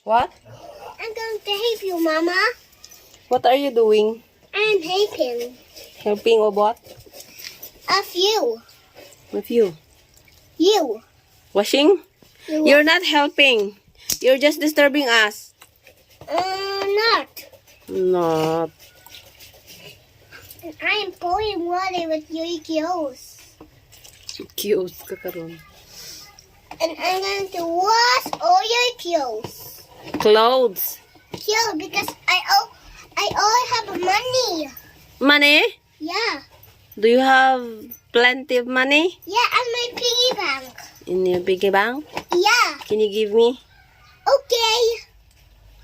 What? I'm going to help you, Mama. What are you doing? I'm helping. Helping or what? Of you. With you. You. Washing? You're not helping. You're just disturbing us. Not. Not. And I'm pouring water with your clothes. Cute ka karon. And I'm going to wash all your clothes. Clothes. Clothes, because I always have money. Money? Yeah. Do you have plenty of money Yeah, and my piggy bank. in your piggy bank? Yeah. Can you give me? Okay.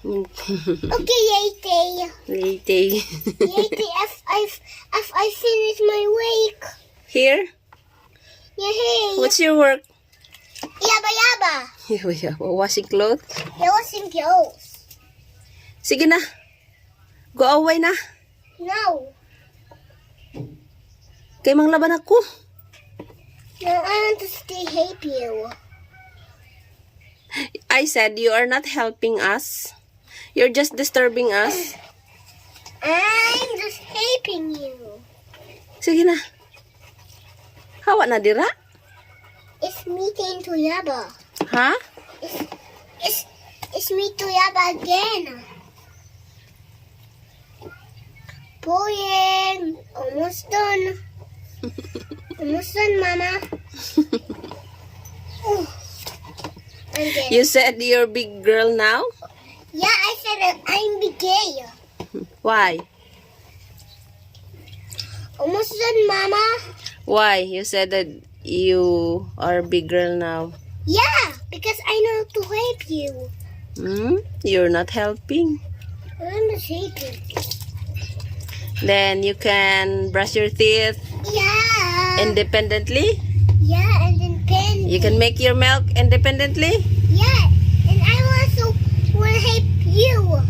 Okay, Yeti. Later. Yeti, if I finish my week. Here? Yeah, hey. What's your work? Yaba yaba. Washing clothes? You're washing clothes. Sige na. Go away na. No. Kay manglaban ako. No, I want to stay help you. I said you are not helping us. You're just disturbing us. I'm just helping you. Sige na. Hawa na dira? It's meeting to Yaba. Ha? It's me to Yaba again. Pouring. Almost done. Almost done, Mama. Oh. Again. You said you're a big girl now? Yeah, I said that I'm big gay. Why? Almost done, Mama. Why? You said that you are a big girl now. Yeah, because I know to help you. You're not helping. I'm just helping. Then you can brush your teeth Yeah. independently. Yeah, and then pen. You can make your milk independently. Yeah, and I also want to help you.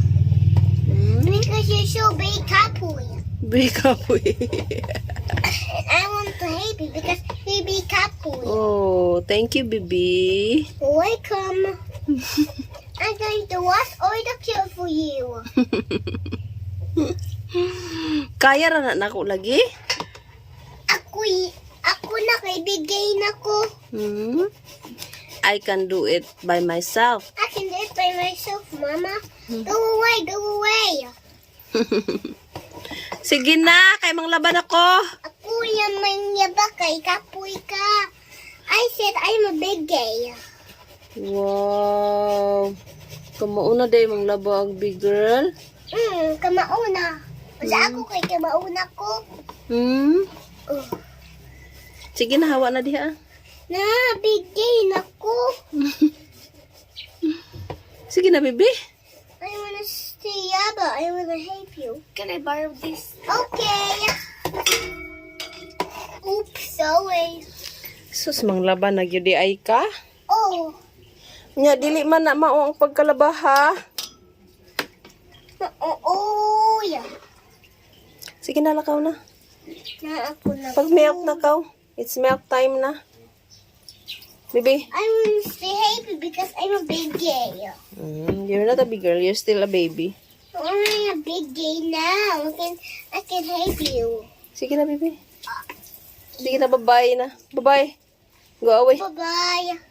Because you're so big couple. Big up. And I want to help you because you're big couple. Oh, thank you, baby. Welcome. I'm going to wash all the clothes for you. Kaya ra na nako lagi? Ako na kay bigay na ko. I can do it by myself. I can do it by myself, Mama. Go away, go away. Sige na, kay manglaban ako. Ako naman yaba kay kapoy ka. I said I'm a big gay. Wow. Kamauna day manglaba ang big girl. Kamauna. Basta ako kay kamauna ko. Sige na, hawa na diha. Na, big gay na ko. Sige na, baby. I wanna stay yaba. I wanna help you. Can I borrow this? Okay. Oops, sorry. Sus, manglaban na gyud di ay ka. Oh. Nya dili man na mao ang pagkalaba ha. Oh, yeah. Sige na, lakaw na. Na ako na. Pag milk na kaw. It's milk time na. Baby. I want to stay happy because I'm a big gay. You're not a big girl. You're still a baby. I'm a big gay now. I can help you. Sige na, baby. Sige na, bye-bye na. Bye-bye. Go away. Bye-bye.